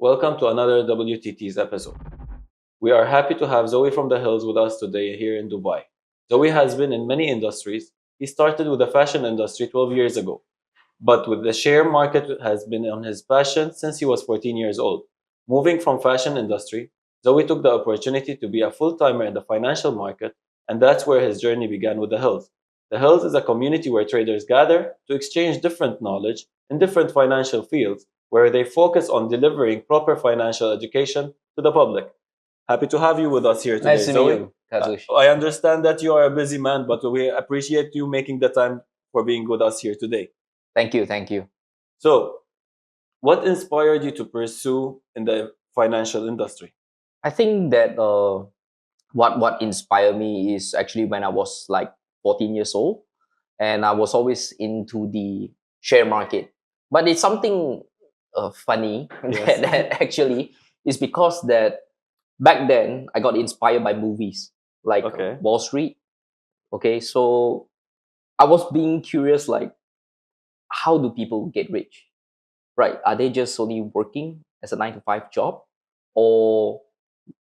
Welcome to another WTT's episode. We are happy to have Zoey from the Hills with us today here in Dubai. Zoey has been in many industries. He started with the fashion industry 12 years ago, but with the share market has been on his passion since he was 14 years old. Moving from fashion industry, Zoey took the opportunity to be a full-timer in the financial market, and that's where his journey began with the Hills. The Hills is a community where traders gather to exchange different knowledge in different financial fields, where they focus on delivering proper financial education to the public. Happy to have you with us here today, Nice to meet Zoe. you, Kazush. I understand that you are a busy man, but we appreciate you making the time for being with us here today. Thank you, thank you. So, what inspired you to pursue in the financial industry? I think that what inspired me is actually when I was like 14 years old, and I was always into the share market. But it's something funny Yes. that actually is because that back then I got inspired by movies like Okay. Wall Street. Okay, so I was being curious, like how do people get rich? Right? Are they just only working as a 9 to 5 job, or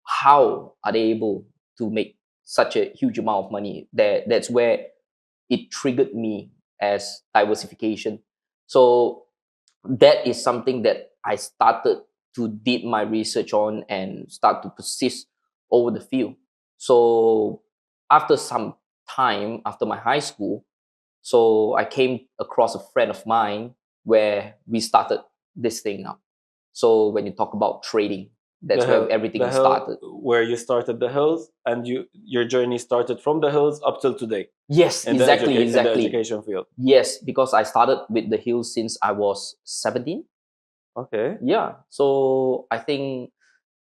how are they able to make such a huge amount of money? That's where it triggered me as diversification. So that is something that I started to did my research on and start to persist over the field. So after some time after my high school, so I came across a friend of mine where we started this thing up. So when you talk about trading, that's where The everything hill started. where you started the hills, and your journey started from the hills up till today Yes, in the exactly, in the exactly. education field. Yes, because I started with the hills since I was 17. Okay, Yeah. So I think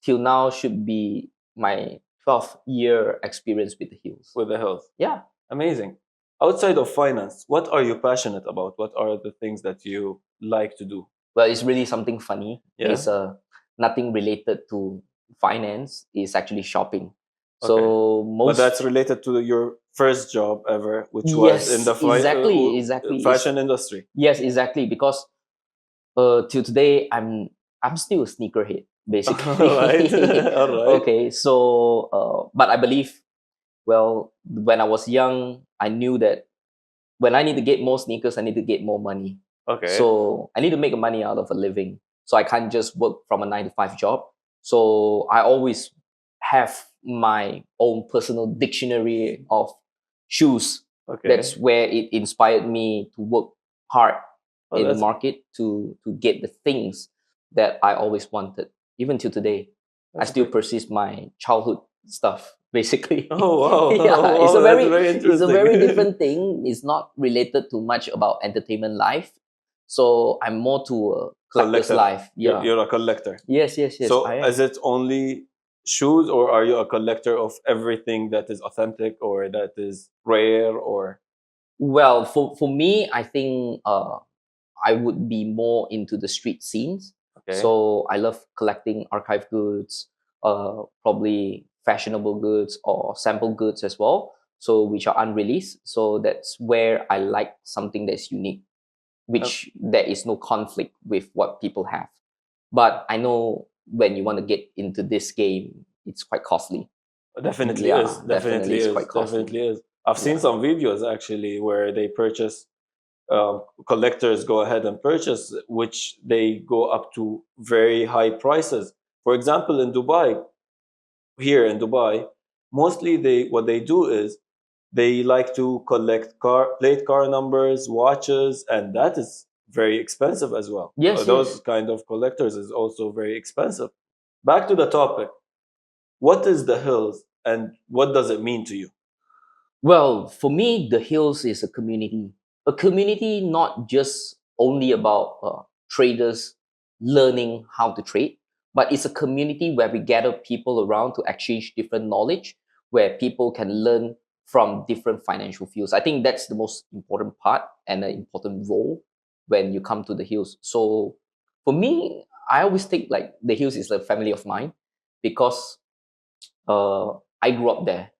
till now should be my 12th year experience with the hills. with the hills. Yeah. Amazing. Outside of finance, what are you passionate about? What are the things that you like to do? Well, it's really something funny. Yeah. It's nothing related to finance. It's actually shopping. Okay. So But most that's related to your first job ever, which was in yes, the exactly, exactly. fashion industry. Yes, exactly. Because till today, I'm still a sneakerhead, All right. basically. All right. Okay, so but I believe, well, when I was young, I knew that when I need to get more sneakers, I need to get more money. Okay. So I need to make money out of a living. So I can't just work from a 9 to 5 job. So I always have my own personal dictionary of shoes. Okay. That's where it inspired me to work hard Oh, in the that's market to get the things that I always wanted. Even till today, I still great. persist my childhood stuff, basically. Oh wow. Yeah, Oh, wow, that's very it's a very interesting. different thing. It's not related to much about entertainment life. So I'm more to a collector's Collector. life. Yeah. You're a collector. Yes, yes, yes, I So am. is it only shoes, or are you a collector of everything that is authentic or that is rare or Well, for me, I think I would be more into the street scenes. okay? So I love collecting archive goods, probably fashionable goods or sample goods as well. So which are unreleased. So that's where I like something that's unique, Uh, which there is no conflict with what people have. But I know when you want to get into this game, it's quite costly. Definitely is. Yeah, definitely Definitely it's is. quite costly. Definitely is. I've seen Yeah. some videos actually where they purchase, collectors go ahead and purchase, which they go up to very high prices. For example, in Dubai, here in Dubai, mostly they what they do is they like to collect car numbers, watches, and that is very expensive as well. Yes, Those yes. kind of collectors is also very expensive. Back to the topic. What is the hills and what does it mean to you? Well, for me, the Hills is a community. A community not just only about traders learning how to trade, but it's a community where we gather people around to exchange different knowledge, where people can learn from different financial fields. I think that's the most important part and an important role when you come to the Hills. So for me, I always think like the Hills is a family of mine because I grew up there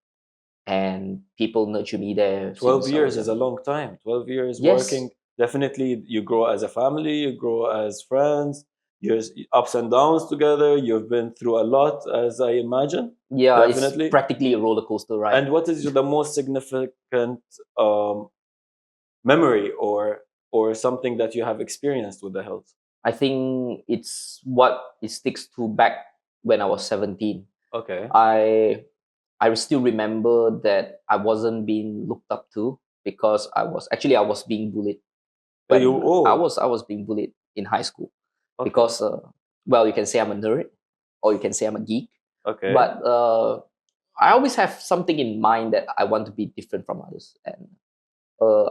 and people nurture me there 12 since I was years is a young. long time. 12 years Yes, working. Definitely, you grow as a family, you grow as friends, Years, ups and downs together. You've been through a lot, as I imagine. Yeah, it's Definitely. practically a roller coaster ride. And what is the most significant memory or something that you have experienced with the health? I think it's what it sticks to back when I was 17. Okay. I still remember that I wasn't being looked up to because I was being bullied. When I was being bullied in high school Okay. because well, you can say I'm a nerd or you can say I'm a geek. Okay. But I always have something in mind that I want to be different from others, and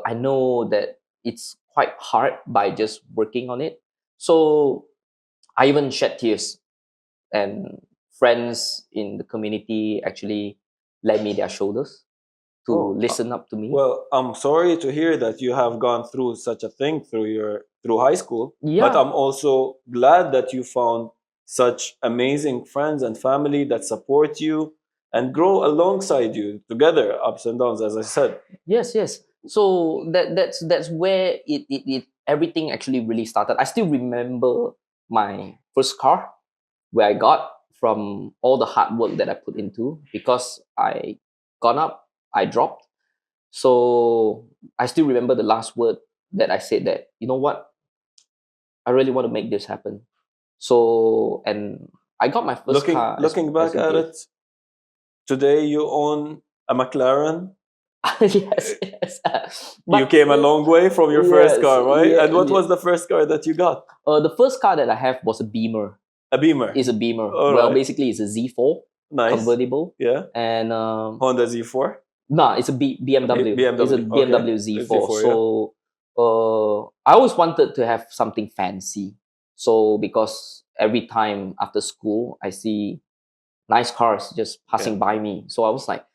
I know that it's quite hard by just working on it. So I even shed tears, and friends in the community actually lend me their shoulders to listen up to me. Well, I'm sorry to hear that you have gone through such a thing through high school. Yeah. But I'm also glad that you found such amazing friends and family that support you and grow alongside you together, ups and downs, as I said. Yes, yes. So that's where it everything actually really started. I still remember my first car where I got from all the hard work that I put into because I got up, I dropped. So I still remember the last word that I said that, you know what, I really want to make this happen. So, and I got my first car. Looking back at it, today you own a McLaren. Yes, yes. You came a long way from your first car, right? Yeah, and what was the first car that you got? The first car that I have was a Beamer. A Beamer. It's a Beamer. All well, right. basically, it's a Z4 convertible. Yeah. And Honda Z4. No, it's a BMW. BMW. It's a BMW Z4. So I always wanted to have something fancy. So because every time after school, I see nice cars just passing by me. So I was like,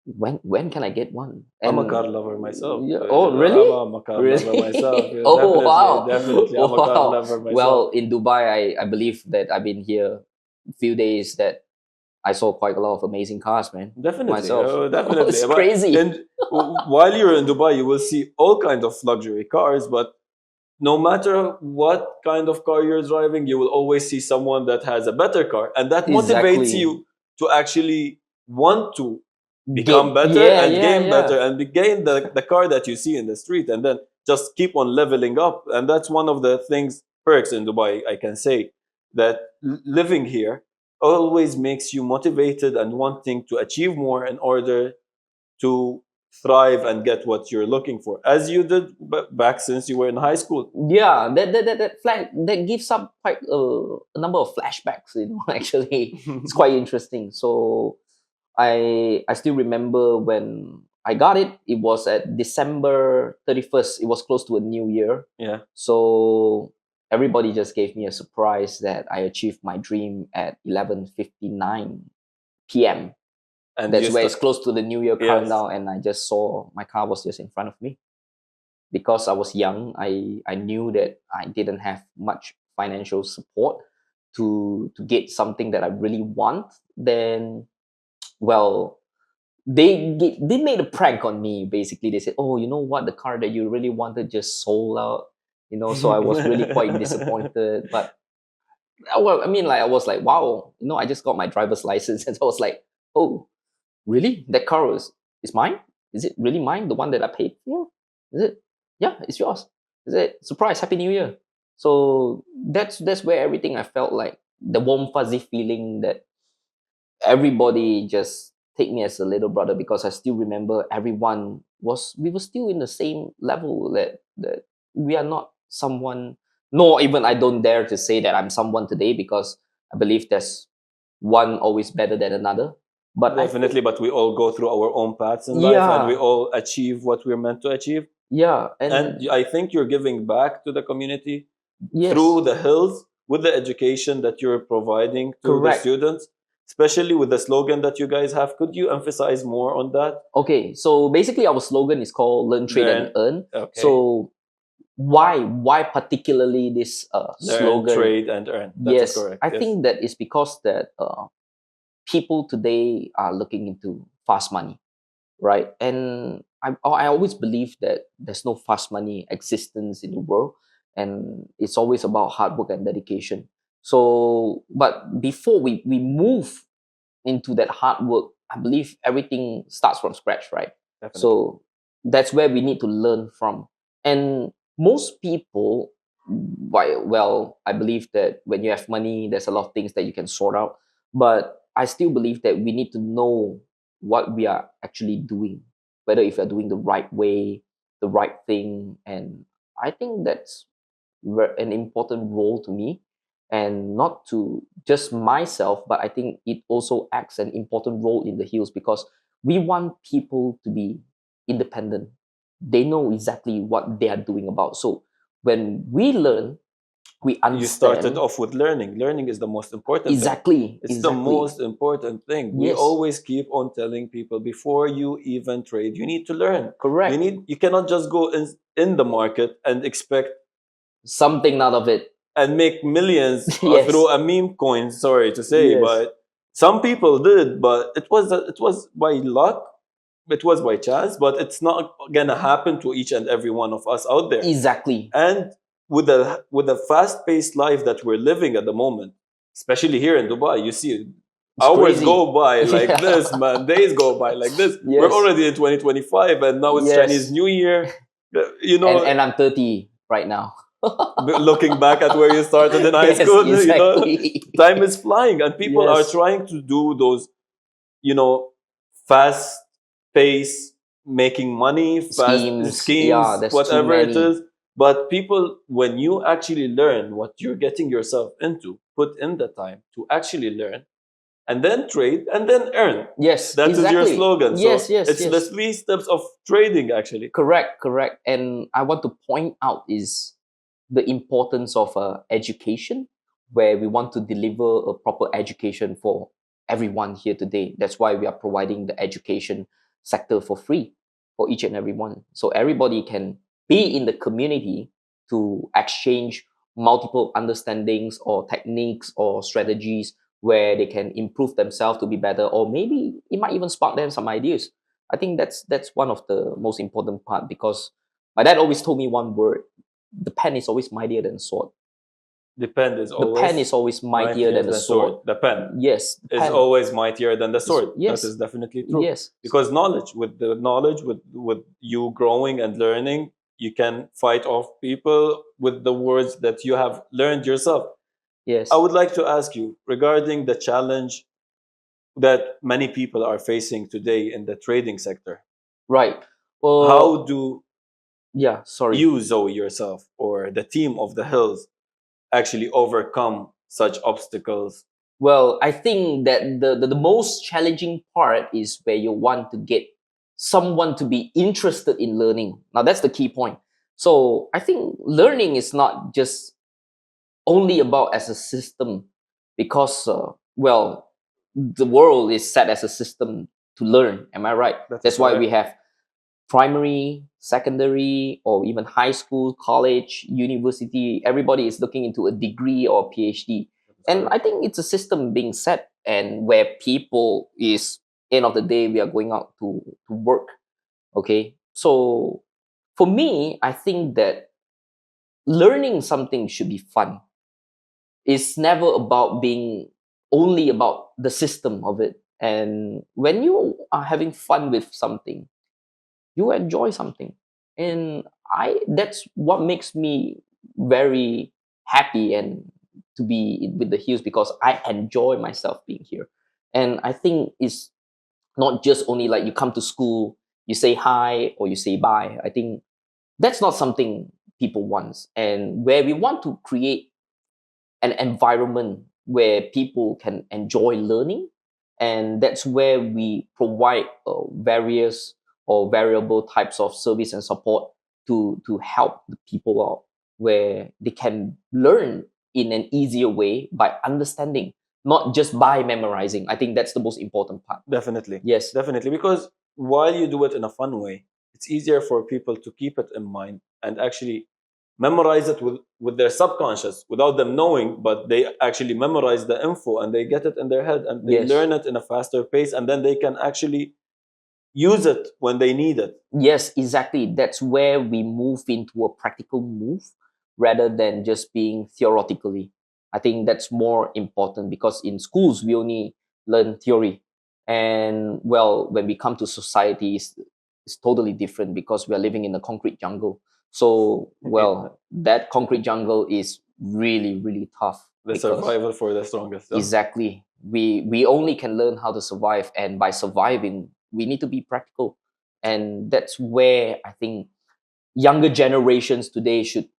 when can I get one? And I'm a car lover myself. Yeah. Oh, really? I'm a car lover myself. Yeah, oh, definitely, wow. Definitely. I'm a car lover myself. Well, in Dubai, I believe that I've been here a few days that I saw quite a lot of amazing cars, man. Definitely. Myself. Definitely. It's crazy. And while you're in Dubai, you will see all kinds of luxury cars, but no matter what kind of car you're driving, you will always see someone that has a better car. And that motivates you to actually want to become better and gain better and gain the car that you see in the street and then just keep on leveling up. And that's one of the perks in Dubai, I can say, that living here always makes you motivated and wanting to achieve more in order to thrive and get what you're looking for, as you did back since you were in high school. Yeah, that gives up quite a number of flashbacks. Actually, it's quite interesting. So I still remember when I got it. It was at December 31st. It was close to a new year. Yeah. So everybody just gave me a surprise that I achieved my dream at 11:59 p.m. And that's where it's close to the New Year countdown, and I just saw my car was just in front of me. Because I was young, I knew that I didn't have much financial support to get something that I really want. Then, well, they made a prank on me. Basically, they said, "Oh, you know what? The car that you really wanted just sold out." So I was really quite disappointed. But well, I mean, like I was like, "Wow, I just got my driver's license," and so I was like, "Oh, really? That car is mine? Is it really mine? The one that I paid for? Is it? Yeah, it's yours. Is it? Surprise! Happy New Year!" So that's where everything I felt like the warm fuzzy feeling that everybody just take me as a little brother, because I still remember we were still in the same level, that we are not someone. No, even I don't dare to say that I'm someone today, because I believe there's one always better than another. But definitely, but we all go through our own paths in life, and we all achieve what we're meant to achieve. Yeah, and I think you're giving back to the community through the hills with the education that you're providing to the students, especially with the slogan that you guys have. Could you emphasize more on that? Okay, so basically our slogan is called Learn, Trade, and Earn. Okay. So why particularly this slogan? Learn, trade, and earn. That's correct. I think that is because that people today are looking into fast money, right? And I always believe that there's no fast money existence in the world. and it's always about hard work and dedication. So, but before we move into that hard work, I believe everything starts from scratch, right? Definitely. So that's where we need to learn from. And most people, well, I believe that when you have money, there's a lot of things that you can sort out. But I still believe that we need to know what we are actually doing, whether if you're doing the right way, the right thing. And I think that's an important role to me, and not to just myself, but I think it also acts an important role in the hills, because we want people to be independent. They know exactly what they are doing about. So when we learn, we You started understand off with learning. Learning is the most important thing. exactly. It's the Exactly. most important thing. We Yes. always keep on telling people, before you even trade, you need to learn. Correct. You cannot just go in the market and expect Something out of it. and make millions Yes. through a meme coin. Sorry to say, Yes. but some people did. But it was by luck. It was by chance. But it's not gonna happen to each and every one of us out there. Exactly. And with the fast-paced life that we're living at the moment, especially here in Dubai, you see hours crazy. go by like Yeah. this, man. Days go by like this. Yes. We're already in 2025, and now it's Yes. Chinese New Year. You know, And I'm 30 right now. looking back at where you started in high Yes, school, you know, exactly. time is flying, and people are Yes. trying to do those, you know, fast pace, making money, fast Schemes. schemes, Yeah, there's too whatever it many. is. But people, when you actually learn what you're getting yourself into, put in the time to actually learn, and then trade, and then earn. Yes, That is your exactly. slogan. Yes, So yes, it's yes. the 3 steps of trading, actually. Correct. And I want to point out is the importance of education, where we want to deliver a proper education for everyone here today. That's why we are providing the education sector for free for each and every one. So everybody can be in the community to exchange multiple understandings or techniques or strategies, where they can improve themselves to be better, or maybe it might even spark them some ideas. I think that's one of the most important part, because my dad always told me one word: the pen is always mightier than the sword. The pen is The always pen is always mightier than the sword. The pen Yes, the is pen. always mightier than the sword. Yes. That is definitely true. Yes. Because knowledge, with you growing and learning, you can fight off people with the words that you have learned yourself. Yes. I would like to ask you regarding the challenge that many people are facing today in the trading sector. Right. Well, How do yeah, sorry. you, Zoe, yourself, or the team of the Hills actually overcome such obstacles? Well, I think that the most challenging part is where you want to get someone to be interested in learning. Now, that's the key point. So I think learning is not just only about as a system, because, well, the world is set as a system to learn. Am I right? That's why we have primary, secondary, or even high school, college, university. Everybody is looking into a degree or PhD. And I think it's a system being set, and where people is, end of the day, we are going out to work. Okay. So for me, I think that learning something should be fun. It's never about being only about the system of it. And when you are having fun with something, you enjoy something. And that's what makes me very happy and to be with the hills, because I enjoy myself being here. And I think it's not just only like you come to school, you say hi or you say bye. I think that's not something people want. And where we want to create an environment where people can enjoy learning, and that's where we provide various or variable types of service and support to help the people out, where they can learn in an easier way by understanding, not just by memorizing. I think that's the most important part. Definitely. Yes. Definitely. Because while you do it in a fun way, it's easier for people to keep it in mind and actually memorize it with their subconscious without them knowing, but they actually memorize the info and they get it in their head and they Yes. learn it in a faster pace, and then they can actually use it when they need it. Yes, exactly. That's where we move into a practical move, rather than just being theoretically. I think that's more important because in schools we only learn theory, and well, when we come to society, it's totally different because we are living in a concrete jungle. So Yeah. well, that concrete jungle is really really tough The because survival for the strongest. Yeah? exactly we only can learn how to survive, and by surviving we need to be practical, and that's where I think younger generations today should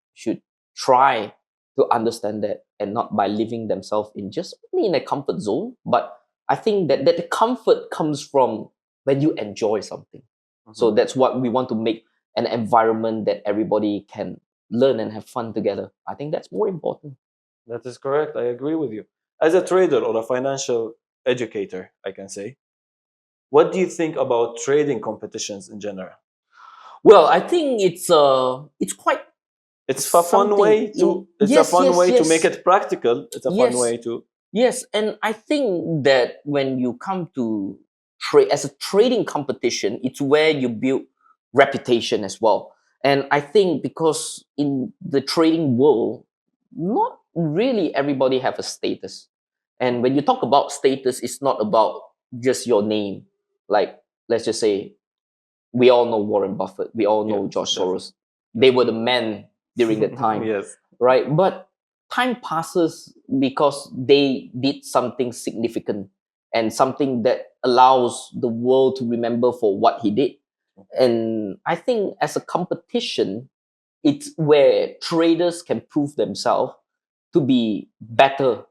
try to understand that, and not by living themselves in just only in a comfort zone, but I think that the comfort comes from when you enjoy something. So Mhm. that's what we want to make, an environment that everybody can learn and have fun together. I think that's more important. That is correct. I agree with you. As a trader or a financial educator, I can say, what do you think about trading competitions in general? Well, I think it's quite It's a fun something way in to. It's a fun way to make yes it practical. It's a fun yes way to. yes, and I think that when you come to trade as a trading competition, it's where you build reputation as well. And I think because in the trading world, not really everybody have a status. And when you talk about status, it's not about just your name. Like let's just say we all know Warren Buffett, we all Yeah, know George definitely. Soros. They were the men during that time, Yes. right? But time passes because they did something significant and something that allows the world to remember for what he did. And I think as a competition, it's where traders can prove themselves to be better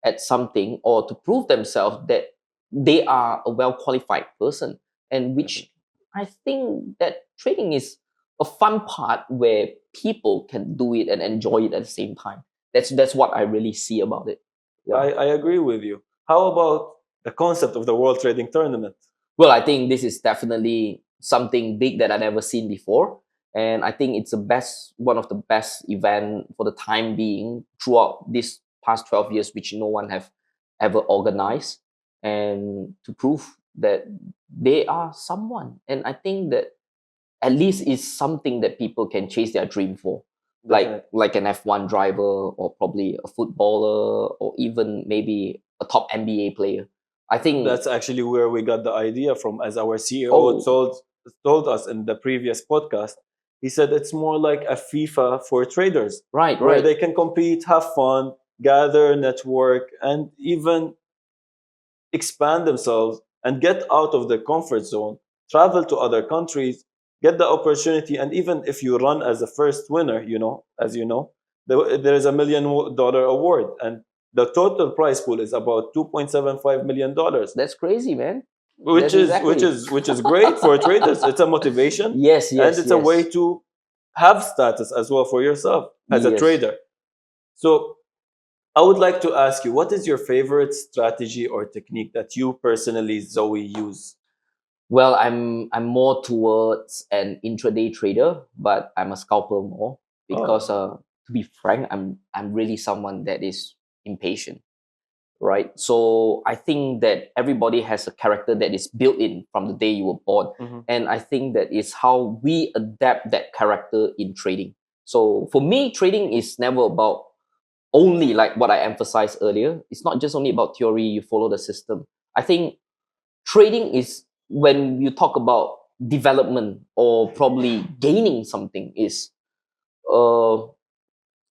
at something, or to prove themselves that they are a well qualified person, and which I think that trading is a fun part where people can do it and enjoy it at the same time. That's what I really see about it. Yeah. I agree with you. How about the concept of the World Trading Tournament? Well, I think this is definitely something big that I never seen before, and I think it's the best, one of the best event for the time being throughout this past 12 years, which no one have ever organized, and to prove that they are someone. And I think that at least it's something that people can chase their dream for, Definitely. like an F1 driver, or probably a footballer, or even maybe a top NBA player. I think. That's actually where we got the idea from, as our CEO Oh, told us in the previous podcast. He said it's more like a FIFA for traders, right, where right. they can compete, have fun, gather, network, and even expand themselves and get out of their comfort zone, travel to other countries, get the opportunity. And even if you run as a first winner, as you know, there is $1 million award, and the total prize pool is about $2.75 million, That's crazy, man. which That's is which exactly. is which is great for traders. It's a motivation, Yes, and yes, it's a way yes. to have status as well for yourself as a Yes. trader. So I would like to ask you, what is your favorite strategy or technique that you personally, Zoe, use? Well, I'm more towards an intraday trader, but I'm a scalper more because Oh, to be frank, I'm really someone that is impatient, right? So I think that everybody has a character that is built in from the day you were born. mhm. And I think that is how we adapt that character in trading. So for me, trading is never about only like what I emphasized earlier. It's not just only about theory, you follow the system. I think trading is when you talk about development or probably gaining something is uh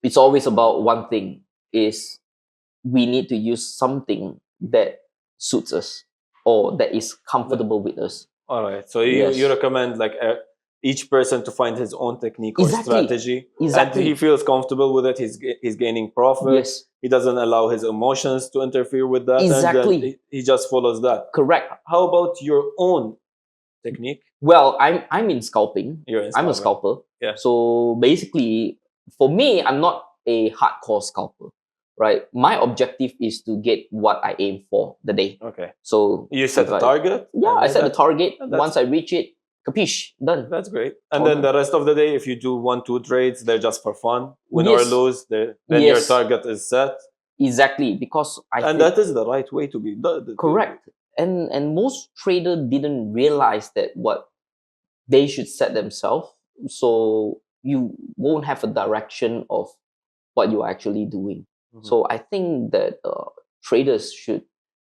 it's always about one thing, is we need to use something that suits us or that is The- comfortable with us. all right. So you Yes. recommend like each person to find his own technique or Exactly. strategy, and he Exactly. feels comfortable with it. He's gaining profit. Yes. He doesn't allow his emotions to interfere with that, and then Exactly. he just follows that. Correct. How about your own technique? Well, I'm in scalping. You're in I'm a scalping. scalper. Yeah. So basically, for me, I'm not a hardcore scalper, right? My objective is to get what I aim for the day. Okay. So You set if a target, yeah, and I then set the target. that's Once I reach it, capiche, done. that's great. And All then done. the rest of the day, if you do 1, 2 trades, they're just for fun, win or Yes, lose. Then your yes, target is set, exactly. Because I and think that is the right way to be. correct. And most trader didn't realize that what they should set themselves, so you won't have a direction of what you're actually doing. Mhm. So I think that traders should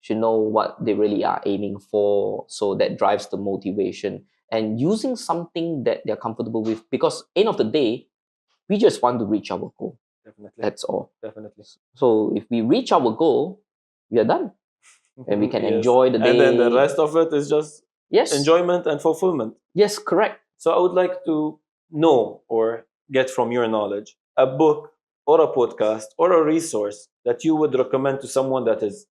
know what they really are aiming for, so that drives the motivation, and using something that they're comfortable with, because end of the day, we just want to reach our goal. Definitely. That's all. Definitely. So if we reach our goal, we are done, and we can Yes. enjoy the day. And then the rest of it is just Yes. enjoyment and fulfillment. Yes, correct. So I would like to know or get from your knowledge a book or a podcast or a resource that you would recommend to someone that is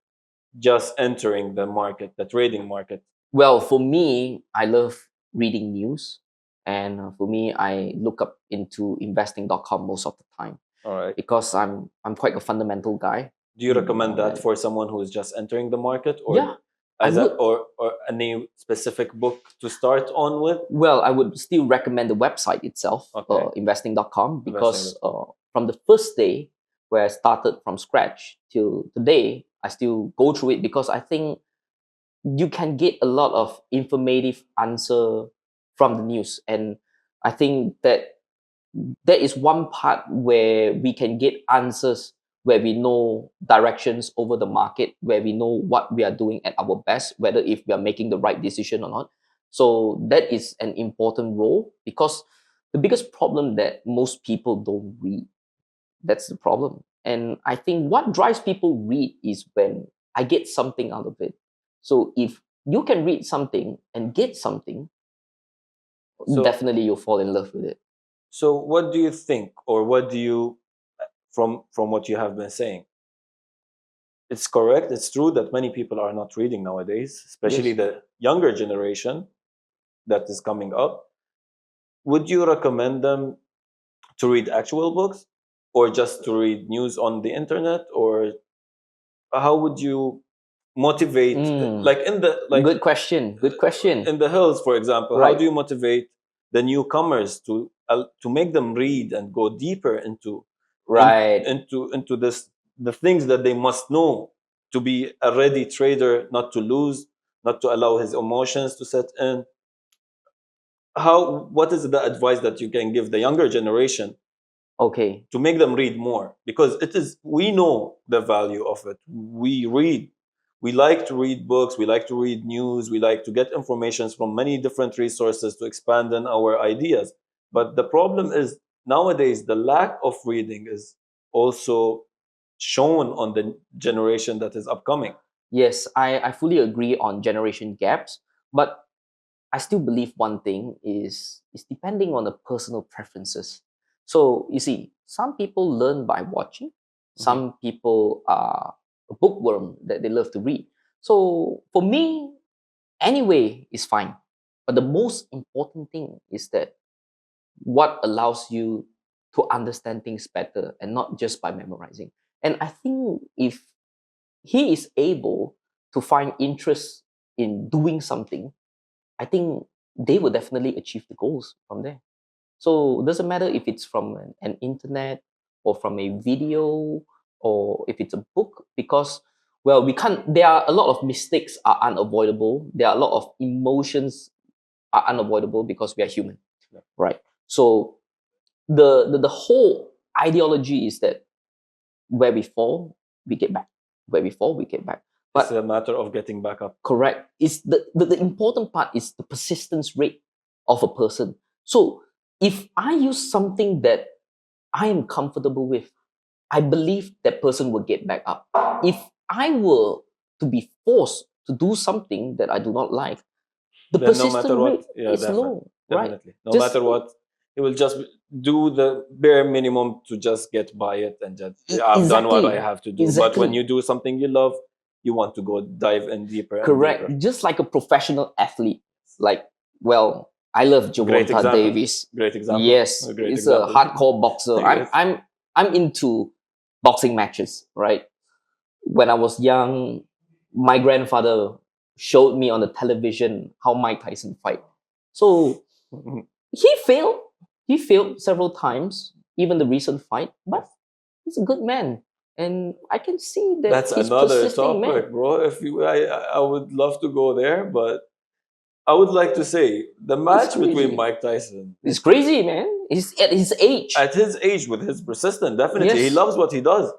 just entering the market, the trading market. Well, for me, I love reading news. And for me, I look up into investing.com most of the time, All right. because I'm quite a fundamental guy. Do you recommend that for someone who is just entering the market, or Yeah, I as would. or any specific book to start on with? Well, I would still recommend the website itself, Okay. investing.com, because from the first day where I started from scratch till today, I still go through it, because I think you can get a lot of informative answer from the news. And I think that there is one part where we can get answers, where we know directions over the market, where we know what we are doing at our best, whether if we are making the right decision or not. So that is an important role, because the biggest problem that most people don't read. That's the problem. And I think what drives people read is when I get something out of it. So if you can read something and get something, definitely you'll fall in love with it. So what do you think, or what do you, from what you have been saying, it's correct, it's true that many people are not reading nowadays, especially Yes. the younger generation that is coming up. Would you recommend them to read actual books, or just to read news on the internet, or how would you motivate, like in the Good question. Good question. in the hills, for example? How Right. do you motivate the newcomers to make them read and go deeper into Right. into this, the things that they must know to be a ready trader, not to lose, not to allow his emotions to set in? How, what is the advice that you can give the younger generation Okay. to make them read more? Because it is, we know the value of it. We read, we like to read books, we like to read news, we like to get information from many different resources to expand on our ideas. But the problem is, nowadays the lack of reading is also shown on the generation that is upcoming. Yes, I fully agree on generation gaps, but I still believe one thing is depending on the personal preferences. So you see, some people learn by watching, some people are a bookworm that they love to read. So for me, anyway is fine. But the most important thing is that what allows you to understand things better, and not just by memorizing. And I think if he is able to find interest in doing something, I think they will definitely achieve the goals from there. So it doesn't matter if it's from an internet, or from a video, or if it's a book, because well, we can't, there are a lot of mistakes are unavoidable. There are a lot of emotions are unavoidable, because we are human. Yeah. Right? So the whole ideology is that where we fall, we get back. Where we fall, we get back. It's a matter of getting back up. Correct. It's the important part is the persistence rate of a person. So if I use something that I am comfortable with, I believe that person will get back up. If I were to be forced to do something that I do not like, the Then no persistence matter what, rate yeah, is low. Right? definitely. No matter what, he will just do the bare minimum to just get by it, and just, I've done what I have to do. But when Exactly. you do something you love, you want to go dive in deeper and Correct. deeper. Just like a professional athlete. Like, well, I love Great Javonta example. Davis. Great example. Yes, A great he's example. a hardcore boxer. Yes. I'm into boxing matches, right? When I was young, my grandfather showed me on the television how Mike Tyson fight. So he failed. He failed several times, even the recent fight, but he's a good man. And I can see that That's he's another persisting, topic, man. bro. If you, I would love to go there, but I would like to say the match crazy. between Mike Tyson It's crazy, man. He's at his age. at his age with his persistence, definitely he Yes. loves what he does.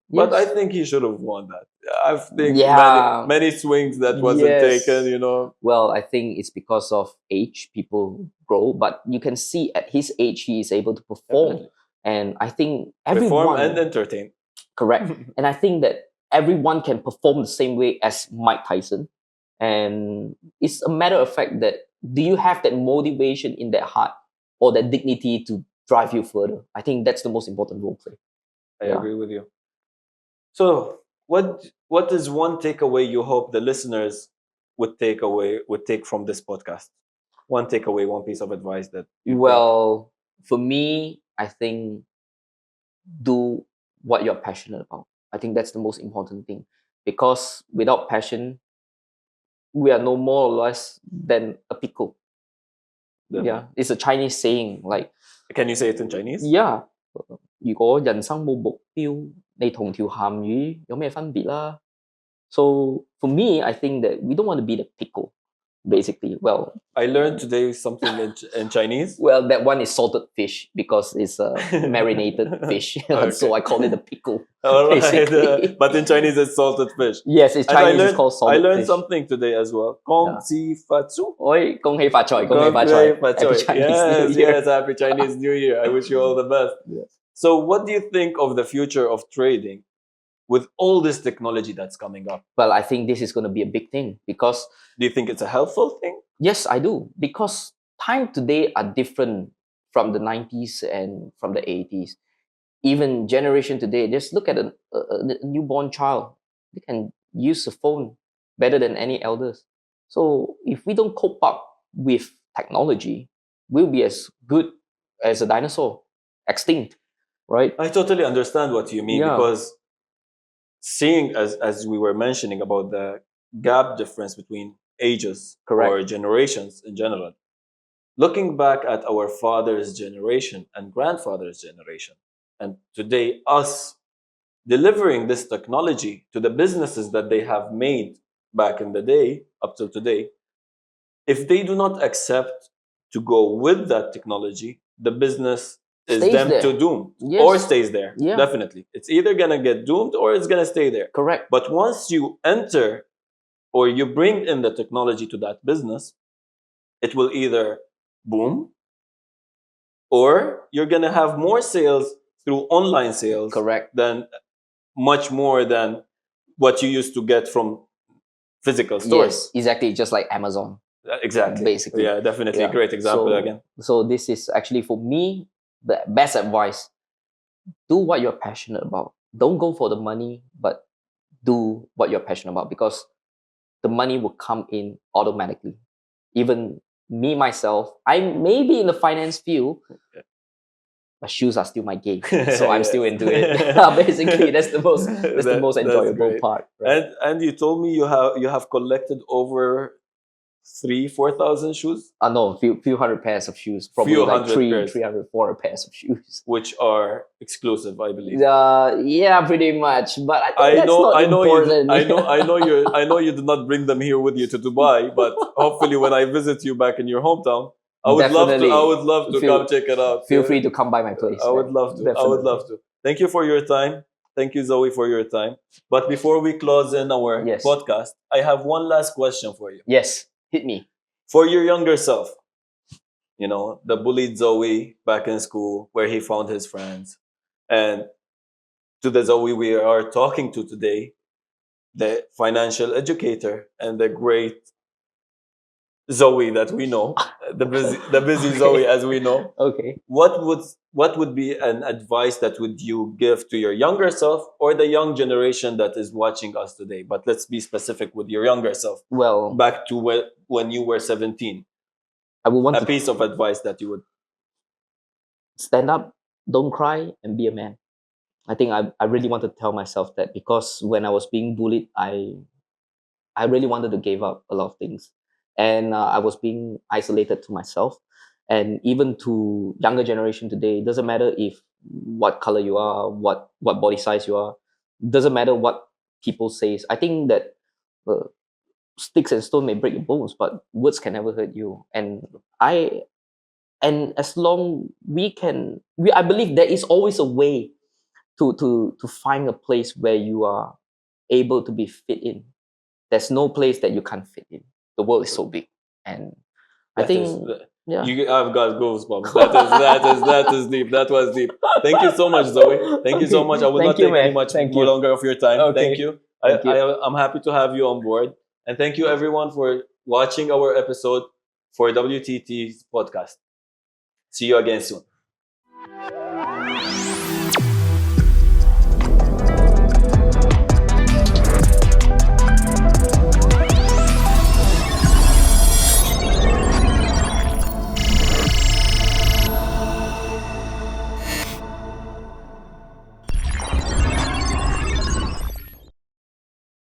But I Yes. think he should have won that. I think Yeah. many swings that wasn't Yes. taken, you know. Well, I think it's because of age. People grow, but you can see at his age he is able to perform, Definitely. and I think Perform everyone and entertain. correct. And I think that everyone can perform the same way as Mike Tyson. And it's a matter of fact that do you have that motivation in that heart or that dignity to drive you further? I think that's the most important role play. I Yeah. agree with you. So, what is one takeaway you hope the listeners would take from this podcast? One takeaway, one piece of advice that you think. Well, for me, I think do what you're passionate about. I think that's the most important thing because without passion, we are no more or less than a pickle. Yeah, it's a Chinese saying like Can you say it in Chinese? yeah. 如果人生冇目標，你同條鹹魚有咩分別啦？So for me, I think that we don't want to be the pickle, basically. Well, I learned today something in Chinese. well, that one is salted fish because it's a marinated fish. Okay. So I call it a pickle. All right, Basically. but in Chinese it's salted fish. Yes, it's And Chinese. It's called I salted learned fish. something today as well. Gong Ji Fatsu. Oi, 恭喜發財，恭喜發財. Happy Chinese Yes, New Year. yes, happy Chinese New Year. I wish you all the best. Yes. So, what do you think of the future of trading with all this technology that's coming up? Well, I think this is going to be a big thing because Do you think it's a helpful thing? yes, I do. Because time today are different from the 90s and from the 80s. Even generation today, just look at a newborn child. They can use a phone better than any elders. So if we don't cope up with technology, we'll be as good as a dinosaur, extinct, right? I totally understand what you mean Yeah. because seeing as we were mentioning about the gap difference between ages Correct. or generations in general, looking back at our father's generation and grandfather's generation, and today us delivering this technology to the businesses that they have made back in the day up till today, if they do not accept to go with that technology, the business is Stays doomed there. to doom Yes. or stays there. Yeah. Definitely. It's either going to get doomed or it's going to stay there. Correct. But once you enter or you bring in the technology to that business, it will either boom or you're going to have more sales through online sales Correct. than much more than what you used to get from physical stores. Yes, exactly. Just like Amazon. Exactly. Basically. Yeah, definitely Yeah. a great example So- again. So this is actually for me the best advice. Do what you're passionate about. Don't go for the money, but do what you're passionate about because the money will come in automatically. Even me myself, I may be in the finance field, but shoes are still my game. So I'm still into it. Basically, that's the most That's enjoyable great. part. Right? And you told me you have collected over 4,000 shoes, No, few hundred pairs of shoes. Probably Few like hundred 300, 400 pairs of shoes. which are exclusive, I believe. Yeah, pretty much. But I think that's not I know important. I know you did not bring them here with you to Dubai, but hopefully when I visit you back in your hometown, I would Definitely. love to Feel- come check it out. Feel Yeah. free to come by my place. I would man. love to. I would Definitely. love to. Thank you for your time. Thank you, Zoe, for your time. But before we close in our Yes. podcast, I have one last question for you. Yes, hit me. For your younger self, you know, the bullied Zoe back in school where he found his friends, and to the Zoe we are talking to today, the financial educator and the great Zoe that we know, the busy Zoe as we know. Okay. What would be an advice that would you give to your younger self or the young generation that is watching us today? But let's be specific with your younger self, Well, back to when you were 17. I would want A to piece of advice that you would. stand up, don't cry, and be a man. I think I really wanted to tell myself that because when I was being bullied, I really wanted to give up a lot of things, and I was being isolated to myself, and even to younger generation today. It doesn't matter if what color you are, what body size you are. Doesn't matter what people says. I think that uh, sticks and stone may break your bones, but words can never hurt you. And as long I believe there is always a way to find a place where you are able to be fit in. There's no place that you can't fit in. The world is so big, and I That is, think, yeah. I've got goosebumps. That is deep. That was deep. Thank you so much, Zoe. Thank you so Okay. much. I will Thank not you, take any man. much Thank more you. longer of your time. Thank Okay. you. Thank you. I'm happy to have you on board, and thank you everyone for watching our episode for WTT's podcast. See you again soon.